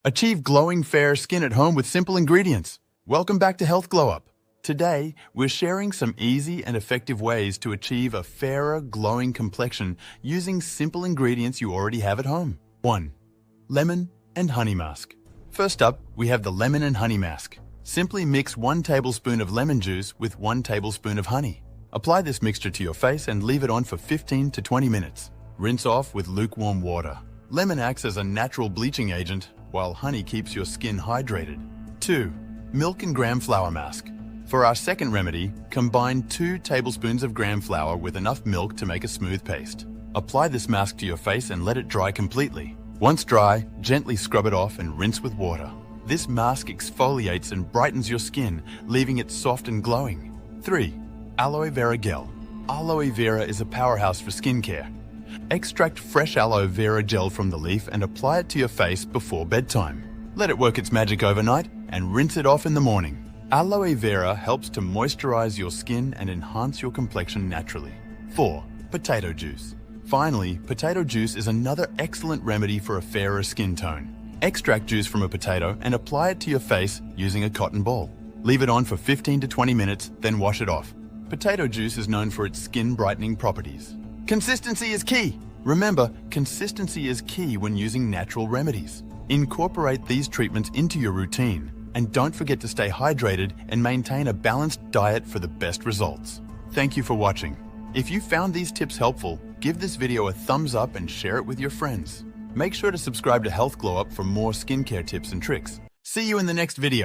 Achieve glowing, fair skin at home with simple ingredients. Welcome back to Health Glow Up. Today, we're sharing some easy and effective ways to achieve a fairer, glowing complexion using simple ingredients you already have at home. 1. Lemon and honey mask. First up, we have the lemon and honey mask. Simply mix 1 tablespoon of lemon juice with 1 tablespoon of honey. Apply this mixture to your face and leave it on for 15 to 20 minutes. Rinse off with lukewarm water. Lemon acts as a natural bleaching agent, while honey keeps your skin hydrated. 2. Milk and gram flour mask. For our second remedy, combine 2 tablespoons of gram flour with enough milk to make a smooth paste. Apply this mask to your face and let it dry completely. Once dry, gently scrub it off and rinse with water. This mask exfoliates and brightens your skin, leaving it soft and glowing. 3. Aloe vera gel. Aloe vera is a powerhouse for skincare. Extract fresh aloe vera gel from the leaf and apply it to your face before bedtime. Let it work its magic overnight and rinse it off in the morning. Aloe vera helps to moisturize your skin and enhance your complexion naturally. 4. Potato juice. Finally, potato juice is another excellent remedy for a fairer skin tone. Extract juice from a potato and apply it to your face using a cotton ball. Leave it on for 15 to 20 minutes, then wash it off. Potato juice is known for its skin brightening properties. Consistency is key. Remember, consistency is key when using natural remedies. Incorporate these treatments into your routine, and don't forget to stay hydrated and maintain a balanced diet for the best results. Thank you for watching. If you found these tips helpful, give this video a thumbs up and share it with your friends. Make sure to subscribe to Health Glow Up for more skincare tips and tricks. See you in the next video.